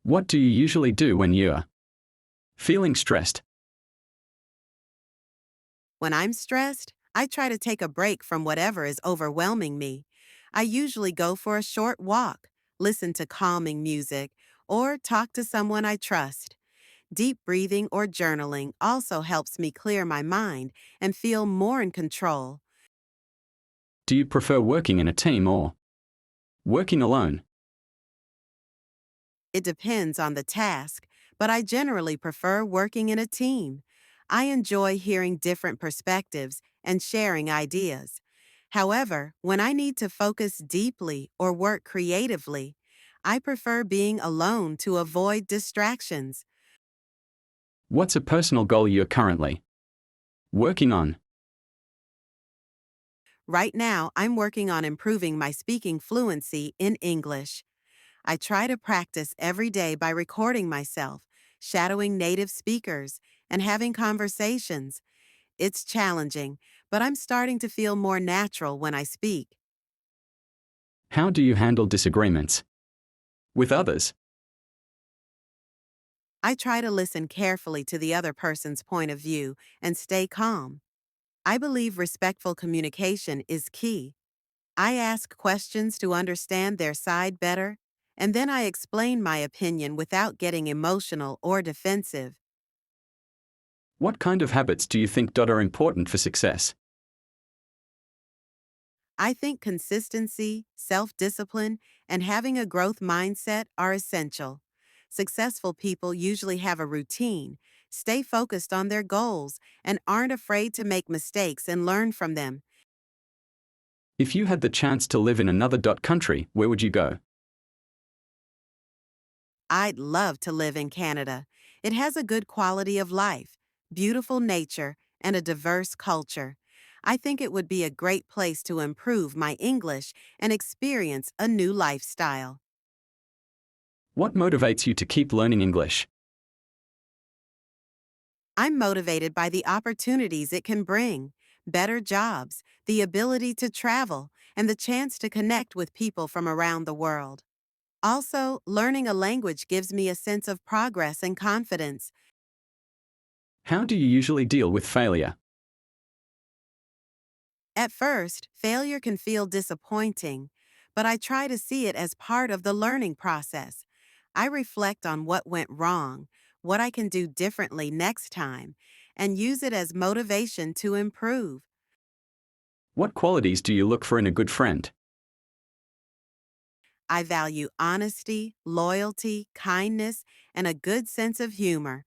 What do you usually do when you're feeling stressed? When I'm stressed, I try to take a break from whatever is overwhelming me. I usually go for a short walk, listen to calming music, or talk to someone I trust. Deep breathing or journaling also helps me clear my mind and feel more in control. Do you prefer working in a team or working alone? It depends on the task, but I generally prefer working in a team. I enjoy hearing different perspectives and sharing ideas. However, when I need to focus deeply or work creatively, I prefer being alone to avoid distractions. What's a personal goal you're currently working on? Right now, I'm working on improving my speaking fluency in English. I try to practice every day by recording myself, shadowing native speakers, and having conversations. It's challenging, but I'm starting to feel more natural when I speak. How do you handle disagreements with others? I try to listen carefully to the other person's point of view and stay calm. I believe respectful communication is key. I ask questions to understand their side better, and then I explain my opinion without getting emotional or defensive. What kind of habits do you think are important for success? I think consistency, self discipline, and having a growth mindset are essential. Successful people usually have a routine, stay focused on their goals, and aren't afraid to make mistakes and learn from them. If you had the chance to live in another country, where would you go? I'd love to live in Canada. It has a good quality of life, beautiful nature, and a diverse culture. I think it would be a great place to improve my English and experience a new lifestyle. What motivates you to keep learning English? I'm motivated by the opportunities it can bring, better jobs, the ability to travel, and the chance to connect with people from around the world. Also, learning a language gives me a sense of progress and confidence. How do you usually deal with failure? At first, failure can feel disappointing, but I try to see it as part of the learning process. I reflect on what went wrong, what I can do differently next time, and use it as motivation to improve. What qualities do you look for in a good friend? I value honesty, loyalty, kindness, and a good sense of humor.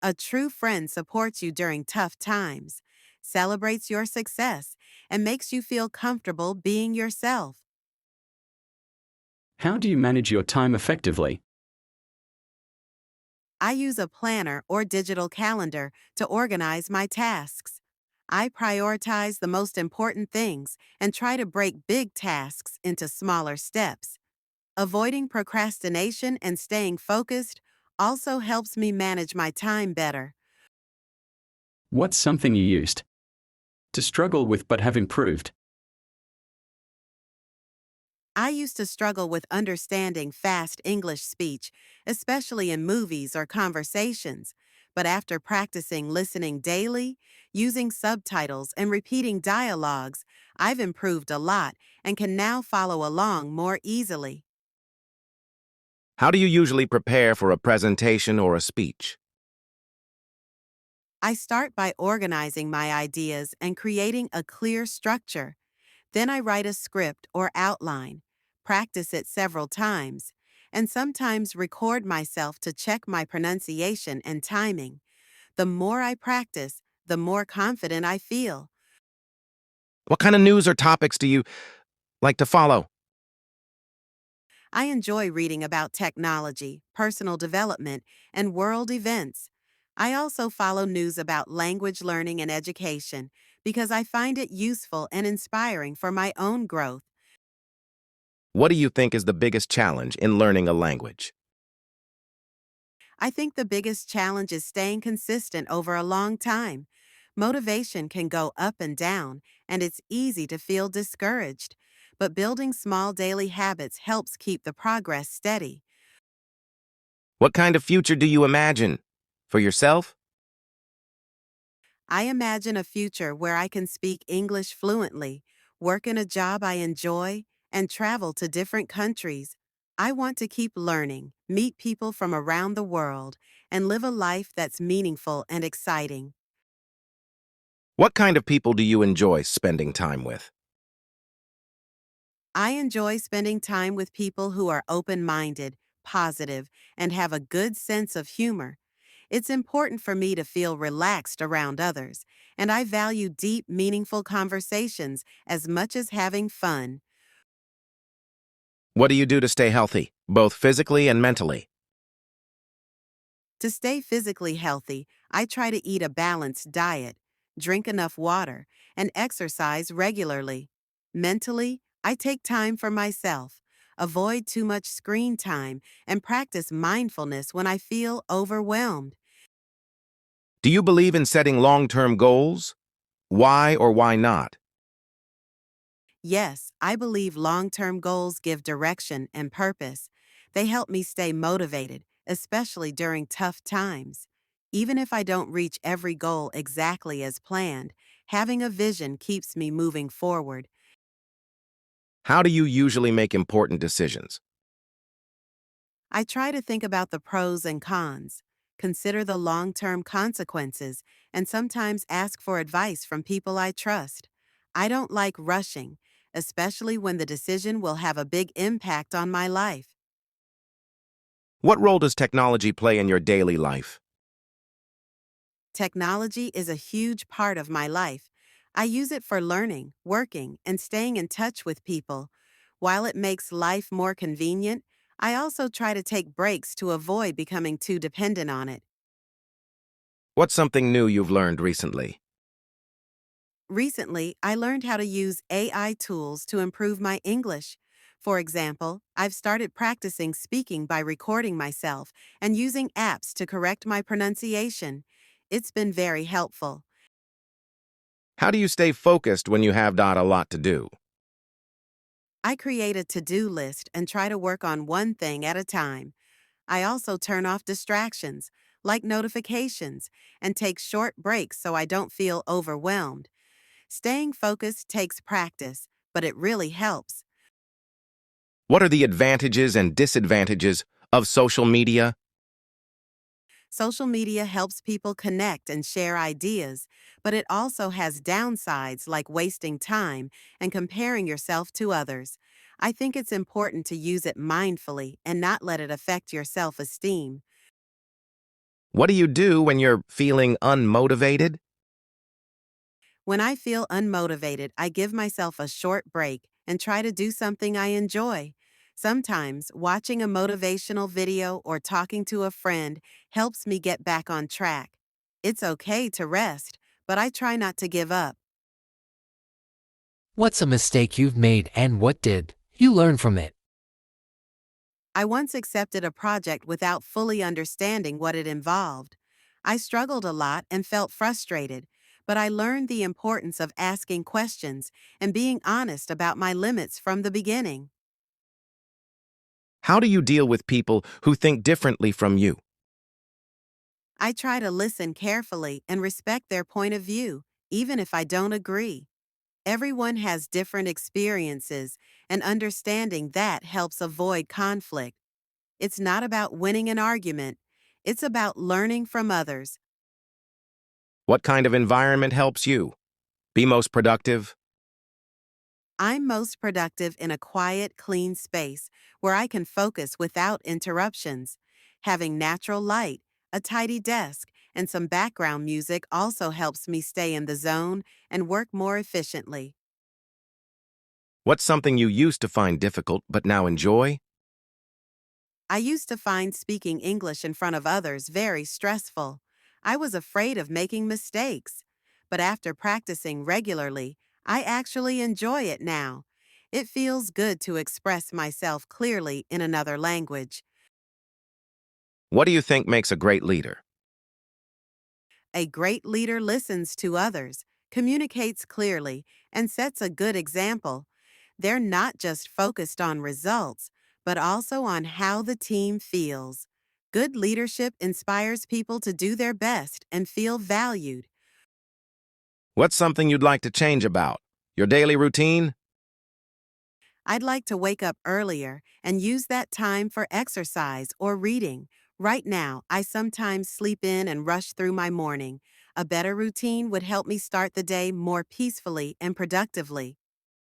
A true friend supports you during tough times, celebrates your success, and makes you feel comfortable being yourself. How do you manage your time effectively? I use a planner or digital calendar to organize my tasks. I prioritize the most important things and try to break big tasks into smaller steps. Avoiding procrastination and staying focused also helps me manage my time better. What's something you used to struggle with but have improved? I used to struggle with understanding fast English speech, especially in movies or conversations. But after practicing listening daily, using subtitles, and repeating dialogues, I've improved a lot and can now follow along more easily. How do you usually prepare for a presentation or a speech? I start by organizing my ideas and creating a clear structure. Then I write a script or outline, practice it several times, and sometimes record myself to check my pronunciation and timing. The more I practice, the more confident I feel. What kind of news or topics do you like to follow? I enjoy reading about technology, personal development, and world events. I also follow news about language learning and education because I find it useful and inspiring for my own growth. What do you think is the biggest challenge in learning a language? I think the biggest challenge is staying consistent over a long time. Motivation can go up and down, and it's easy to feel discouraged. But building small daily habits helps keep the progress steady. What kind of future do you imagine? For yourself? I imagine a future where I can speak English fluently, work in a job I enjoy, and travel to different countries. I want to keep learning, meet people from around the world, and live a life that's meaningful and exciting. What kind of people do you enjoy spending time with? I enjoy spending time with people who are open minded, positive, and have a good sense of humor. It's important for me to feel relaxed around others, and I value deep, meaningful conversations as much as having fun. What do you do to stay healthy, both physically and mentally? To stay physically healthy, I try to eat a balanced diet, drink enough water, and exercise regularly. Mentally, I take time for myself, avoid too much screen time, and practice mindfulness when I feel overwhelmed. Do you believe in setting long-term goals? Why or why not? Yes, I believe long term goals give direction and purpose. They help me stay motivated, especially during tough times. Even if I don't reach every goal exactly as planned, having a vision keeps me moving forward. How do you usually make important decisions? I try to think about the pros and cons, consider the long term consequences, and sometimes ask for advice from people I trust. I don't like rushing, especially when the decision will have a big impact on my life. What role does technology play in your daily life? Technology is a huge part of my life. I use it for learning, working, and staying in touch with people. While it makes life more convenient, I also try to take breaks to avoid becoming too dependent on it. What's something new you've learned recently? Recently, I learned how to use AI tools to improve my English. For example, I've started practicing speaking by recording myself and using apps to correct my pronunciation. It's been very helpful. How do you stay focused when you have not a lot to do? I create a to-do list and try to work on one thing at a time. I also turn off distractions, like notifications, and take short breaks so I don't feel overwhelmed. Staying focused takes practice, but it really helps. What are the advantages and disadvantages of social media? Social media helps people connect and share ideas, but it also has downsides like wasting time and comparing yourself to others. I think it's important to use it mindfully and not let it affect your self-esteem. What do you do when you're feeling unmotivated? When I feel unmotivated, I give myself a short break and try to do something I enjoy. Sometimes, watching a motivational video or talking to a friend helps me get back on track. It's okay to rest, but I try not to give up. What's a mistake you've made and what did you learn from it? I once accepted a project without fully understanding what it involved. I struggled a lot and felt frustrated, but I learned the importance of asking questions and being honest about my limits from the beginning. How do you deal with people who think differently from you? I try to listen carefully and respect their point of view, even if I don't agree. Everyone has different experiences, and understanding that helps avoid conflict. It's not about winning an argument, it's about learning from others. What kind of environment helps you be most productive? I'm most productive in a quiet, clean space where I can focus without interruptions. Having natural light, a tidy desk, and some background music also helps me stay in the zone and work more efficiently. What's something you used to find difficult but now enjoy? I used to find speaking English in front of others very stressful. I was afraid of making mistakes. But after practicing regularly, I actually enjoy it now. It feels good to express myself clearly in another language. What do you think makes a great leader? A great leader listens to others, communicates clearly, and sets a good example. They're not just focused on results, but also on how the team feels. Good leadership inspires people to do their best and feel valued. What's something you'd like to change about? Your daily routine? I'd like to wake up earlier and use that time for exercise or reading. Right now, I sometimes sleep in and rush through my morning. A better routine would help me start the day more peacefully and productively.